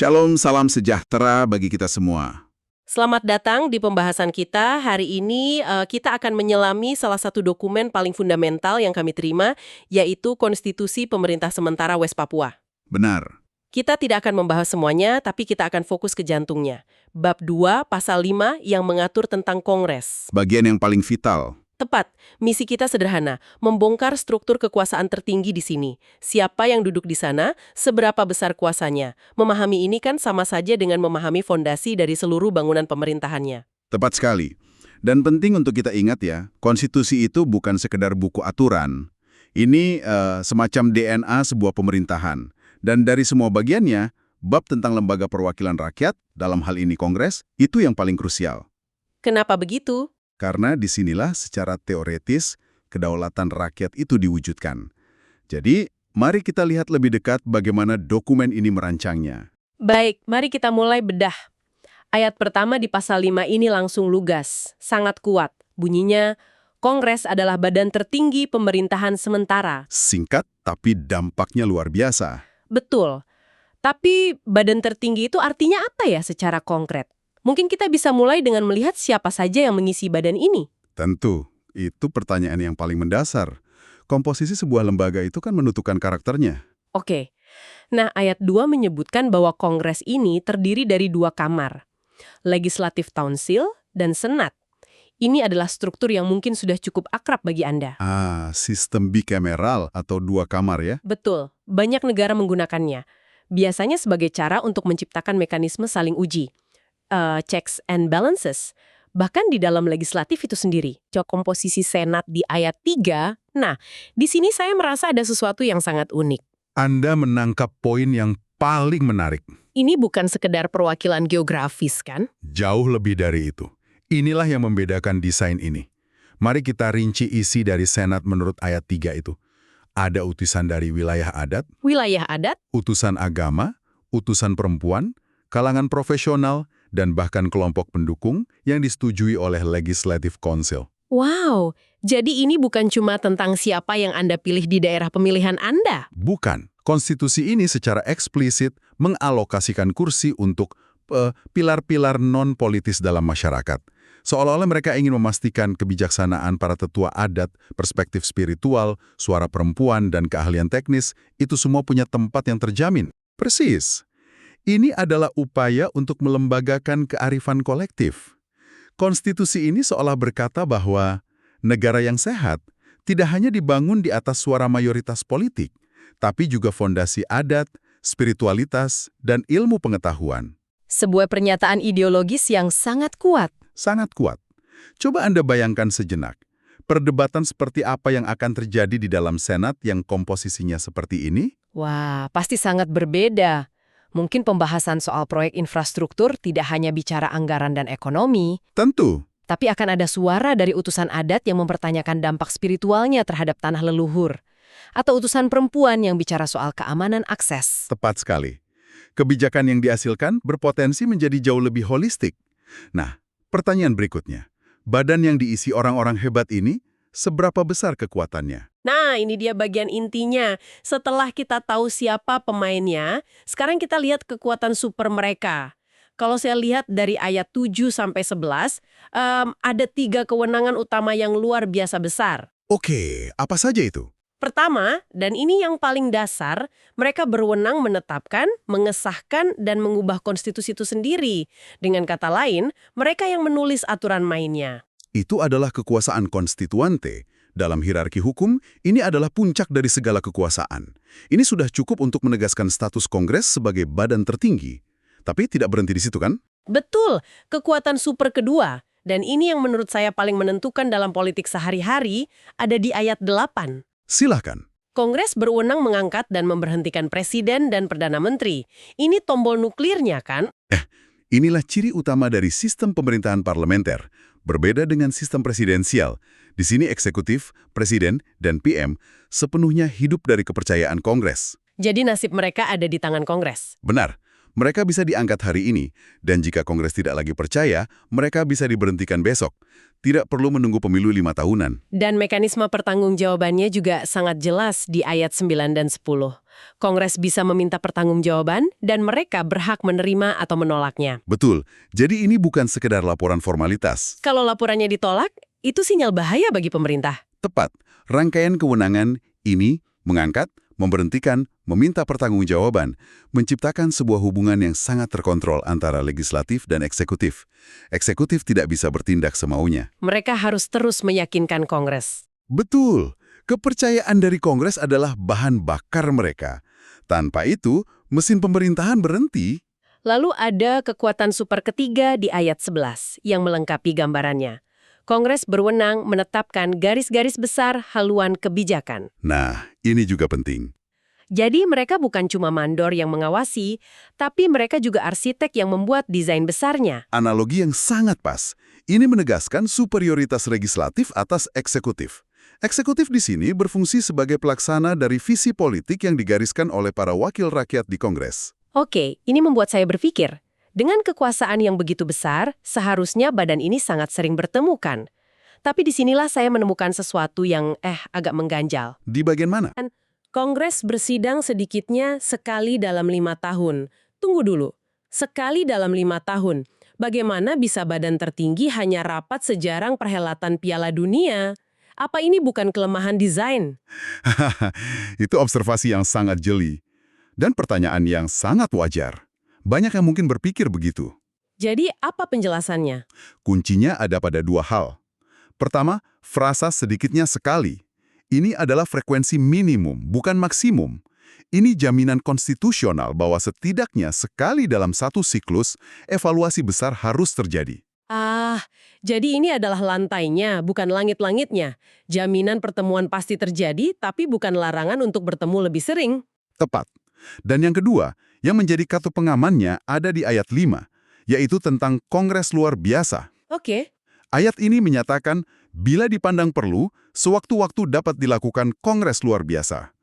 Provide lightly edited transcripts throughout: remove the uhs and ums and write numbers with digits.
Shalom, salam sejahtera bagi kita semua. Selamat datang di pembahasan kita. Hari ini kita akan menyelami salah satu dokumen paling fundamental yang kami terima, yaitu Konstitusi Pemerintah Sementara West Papua. Benar. Kita tidak akan membahas semuanya, tapi kita akan fokus ke jantungnya. Bab 2, pasal 5 yang mengatur tentang Kongres. Bagian yang paling vital. Tepat, misi kita sederhana, membongkar struktur kekuasaan tertinggi di sini. Siapa yang duduk di sana, seberapa besar kuasanya. Memahami ini kan sama saja dengan memahami fondasi dari seluruh bangunan pemerintahannya. Tepat sekali. Dan penting untuk kita ingat ya, konstitusi itu bukan sekedar buku aturan. Ini semacam DNA sebuah pemerintahan. Dan dari semua bagiannya, bab tentang lembaga perwakilan rakyat, dalam hal ini Kongres, itu yang paling krusial. Kenapa begitu? Karena disinilah secara teoretis kedaulatan rakyat itu diwujudkan. Jadi, mari kita lihat lebih dekat bagaimana dokumen ini merancangnya. Baik, mari kita mulai bedah. Ayat pertama di pasal 5 ini langsung lugas, sangat kuat. Bunyinya, Kongres adalah badan tertinggi pemerintahan sementara. Singkat, tapi dampaknya luar biasa. Betul. Tapi badan tertinggi itu artinya apa ya secara konkret? Mungkin kita bisa mulai dengan melihat siapa saja yang mengisi badan ini. Tentu, itu pertanyaan yang paling mendasar. Komposisi sebuah lembaga itu kan menentukan karakternya. Oke. Nah, ayat 2 menyebutkan bahwa Kongres ini terdiri dari 2 kamar. Legislative Council dan Senat. Ini adalah struktur yang mungkin sudah cukup akrab bagi Anda. Sistem bicameral atau 2 kamar ya? Betul, banyak negara menggunakannya. Biasanya sebagai cara untuk menciptakan mekanisme saling uji. Checks and balances. Bahkan di dalam legislatif itu sendiri. Komposisi Senat di ayat 3, nah, di sini saya merasa ada sesuatu yang sangat unik. Anda menangkap poin yang paling menarik. Ini bukan sekedar perwakilan geografis, kan? Jauh lebih dari itu. Inilah yang membedakan desain ini. Mari kita rinci isi dari Senat menurut ayat 3 itu. Ada utusan dari wilayah adat, utusan agama, utusan perempuan, kalangan profesional, dan bahkan kelompok pendukung yang disetujui oleh Legislative Council. Wow, jadi ini bukan cuma tentang siapa yang Anda pilih di daerah pemilihan Anda. Bukan. Konstitusi ini secara eksplisit mengalokasikan kursi untuk pilar-pilar non-politis dalam masyarakat. Seolah-olah mereka ingin memastikan kebijaksanaan para tetua adat, perspektif spiritual, suara perempuan, dan keahlian teknis, itu semua punya tempat yang terjamin. Persis. Ini adalah upaya untuk melembagakan kearifan kolektif. Konstitusi ini seolah berkata bahwa negara yang sehat tidak hanya dibangun di atas suara mayoritas politik, tapi juga fondasi adat, spiritualitas, dan ilmu pengetahuan. Sebuah pernyataan ideologis yang sangat kuat. Sangat kuat. Coba Anda bayangkan sejenak, perdebatan seperti apa yang akan terjadi di dalam Senat yang komposisinya seperti ini? Wah, pasti sangat berbeda. Mungkin pembahasan soal proyek infrastruktur tidak hanya bicara anggaran dan ekonomi. Tentu. Tapi akan ada suara dari utusan adat yang mempertanyakan dampak spiritualnya terhadap tanah leluhur. Atau utusan perempuan yang bicara soal keamanan akses. Tepat sekali. Kebijakan yang dihasilkan berpotensi menjadi jauh lebih holistik. Nah, pertanyaan berikutnya. Badan yang diisi orang-orang hebat ini, seberapa besar kekuatannya? Nah, ini dia bagian intinya. Setelah kita tahu siapa pemainnya, sekarang kita lihat kekuatan super mereka. Kalau saya lihat dari ayat 7 sampai 11, ada 3 kewenangan utama yang luar biasa besar. Oke, apa saja itu? Pertama, dan ini yang paling dasar, mereka berwenang menetapkan, mengesahkan, dan mengubah konstitusi itu sendiri. Dengan kata lain, mereka yang menulis aturan mainnya. Itu adalah kekuasaan konstituante. Dalam hierarki hukum, ini adalah puncak dari segala kekuasaan. Ini sudah cukup untuk menegaskan status Kongres sebagai badan tertinggi. Tapi tidak berhenti di situ kan? Betul, kekuatan super kedua. Dan ini yang menurut saya paling menentukan dalam politik sehari-hari, ada di ayat 8. Silahkan. Kongres berwenang mengangkat dan memberhentikan presiden dan perdana menteri. Ini tombol nuklirnya kan? Inilah ciri utama dari sistem pemerintahan parlementer. Berbeda dengan sistem presidensial. Di sini eksekutif, presiden, dan PM sepenuhnya hidup dari kepercayaan Kongres. Jadi nasib mereka ada di tangan Kongres. Benar. Mereka bisa diangkat hari ini, dan jika Kongres tidak lagi percaya, mereka bisa diberhentikan besok. Tidak perlu menunggu pemilu 5 tahunan. Dan mekanisme pertanggungjawabannya juga sangat jelas di ayat 9 dan 10. Kongres bisa meminta pertanggungjawaban dan mereka berhak menerima atau menolaknya. Betul. Jadi ini bukan sekedar laporan formalitas. Kalau laporannya ditolak, itu sinyal bahaya bagi pemerintah. Tepat. Rangkaian kewenangan ini mengangkat, memberhentikan, meminta pertanggungjawaban, menciptakan sebuah hubungan yang sangat terkontrol antara legislatif dan eksekutif. Eksekutif tidak bisa bertindak semaunya. Mereka harus terus meyakinkan Kongres. Betul. Kepercayaan dari Kongres adalah bahan bakar mereka. Tanpa itu, mesin pemerintahan berhenti. Lalu ada kekuatan super ketiga di ayat 11 yang melengkapi gambarannya. Kongres berwenang menetapkan garis-garis besar haluan kebijakan. Nah, ini juga penting. Jadi mereka bukan cuma mandor yang mengawasi, tapi mereka juga arsitek yang membuat desain besarnya. Analogi yang sangat pas. Ini menegaskan superioritas legislatif atas eksekutif. Eksekutif di sini berfungsi sebagai pelaksana dari visi politik yang digariskan oleh para wakil rakyat di Kongres. Oke, ini membuat saya berpikir, dengan kekuasaan yang begitu besar, seharusnya badan ini sangat sering bertemu kan? Tapi disinilah saya menemukan sesuatu yang agak mengganjal. Di bagian mana? Kongres bersidang sedikitnya sekali dalam 5 tahun. Tunggu dulu, sekali dalam 5 tahun. Bagaimana bisa badan tertinggi hanya rapat sejarang perhelatan Piala Dunia? Apa ini bukan kelemahan desain? Itu observasi yang sangat jeli. Dan pertanyaan yang sangat wajar. Banyak yang mungkin berpikir begitu. Jadi apa penjelasannya? Kuncinya ada pada dua hal. Pertama, frasa sedikitnya sekali. Ini adalah frekuensi minimum, bukan maksimum. Ini jaminan konstitusional bahwa setidaknya sekali dalam satu siklus, evaluasi besar harus terjadi. Jadi ini adalah lantainya, bukan langit-langitnya. Jaminan pertemuan pasti terjadi, tapi bukan larangan untuk bertemu lebih sering. Tepat. Dan yang kedua, yang menjadi kata pengamannya ada di ayat 5, yaitu tentang Kongres luar biasa. Oke. Ayat ini menyatakan, bila dipandang perlu, sewaktu-waktu dapat dilakukan Kongres luar biasa.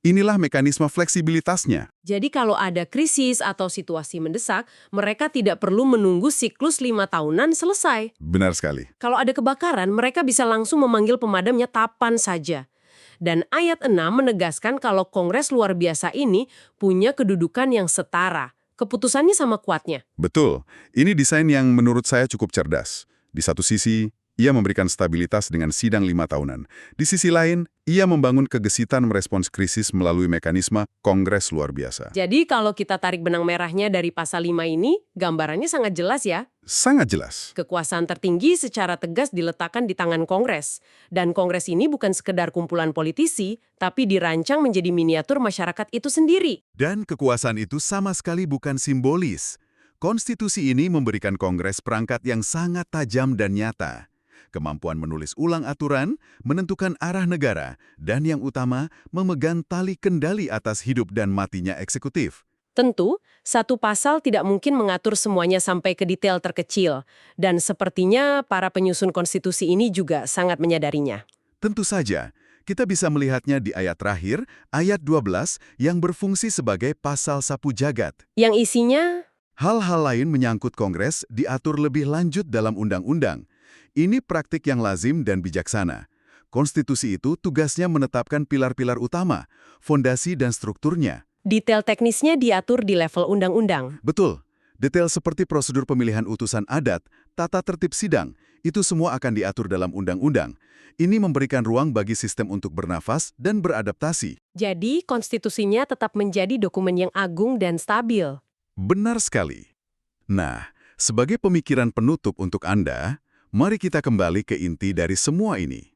Inilah mekanisme fleksibilitasnya. Jadi kalau ada krisis atau situasi mendesak, mereka tidak perlu menunggu siklus 5 tahunan selesai. Benar sekali. Kalau ada kebakaran, mereka bisa langsung memanggil pemadamnya kapan saja. Dan ayat 6 menegaskan kalau Kongres luar biasa ini punya kedudukan yang setara. Keputusannya sama kuatnya. Betul. Ini desain yang menurut saya cukup cerdas. Di satu sisi, ia memberikan stabilitas dengan sidang 5 tahunan. Di sisi lain, ia membangun kegesitan merespons krisis melalui mekanisme Kongres luar biasa. Jadi kalau kita tarik benang merahnya dari pasal 5 ini, gambarannya sangat jelas ya. Sangat jelas. Kekuasaan tertinggi secara tegas diletakkan di tangan Kongres. Dan Kongres ini bukan sekedar kumpulan politisi, tapi dirancang menjadi miniatur masyarakat itu sendiri. Dan kekuasaan itu sama sekali bukan simbolis. Konstitusi ini memberikan Kongres perangkat yang sangat tajam dan nyata. Kemampuan menulis ulang aturan, menentukan arah negara, dan yang utama, memegang tali kendali atas hidup dan matinya eksekutif. Tentu, satu pasal tidak mungkin mengatur semuanya sampai ke detail terkecil. Dan sepertinya para penyusun konstitusi ini juga sangat menyadarinya. Tentu saja, kita bisa melihatnya di ayat terakhir, ayat 12, yang berfungsi sebagai pasal sapu jagat. Yang isinya, Hal-hal lain menyangkut Kongres diatur lebih lanjut dalam undang-undang. Ini praktik yang lazim dan bijaksana. Konstitusi itu tugasnya menetapkan pilar-pilar utama, fondasi dan strukturnya. detail teknisnya diatur di level undang-undang. Betul. Detail seperti prosedur pemilihan utusan adat, tata tertib sidang, itu semua akan diatur dalam undang-undang. Ini memberikan ruang bagi sistem untuk bernafas dan beradaptasi. Jadi, konstitusinya tetap menjadi dokumen yang agung dan stabil. Benar sekali. Nah, sebagai pemikiran penutup untuk Anda, mari kita kembali ke inti dari semua ini.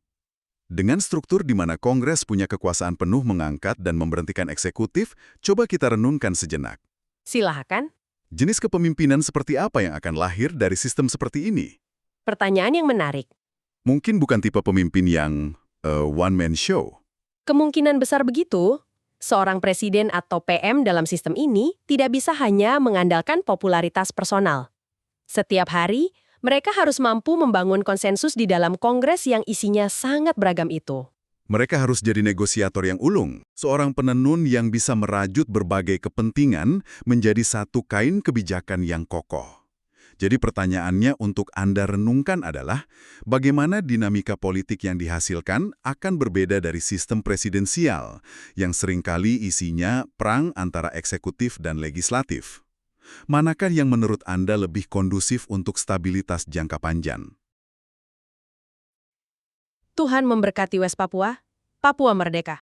Dengan struktur di mana Kongres punya kekuasaan penuh mengangkat dan memberhentikan eksekutif, coba kita renungkan sejenak. Silahkan. Jenis kepemimpinan seperti apa yang akan lahir dari sistem seperti ini? Pertanyaan yang menarik. Mungkin bukan tipe pemimpin yang one-man show. Kemungkinan besar begitu. Seorang presiden atau PM dalam sistem ini tidak bisa hanya mengandalkan popularitas personal. Setiap hari, mereka harus mampu membangun konsensus di dalam Kongres yang isinya sangat beragam itu. Mereka harus jadi negosiator yang ulung, seorang penenun yang bisa merajut berbagai kepentingan menjadi satu kain kebijakan yang kokoh. Jadi pertanyaannya untuk Anda renungkan adalah, bagaimana dinamika politik yang dihasilkan akan berbeda dari sistem presidensial, yang seringkali isinya perang antara eksekutif dan legislatif. Manakah yang menurut Anda lebih kondusif untuk stabilitas jangka panjang? Tuhan memberkati West Papua, Papua Merdeka.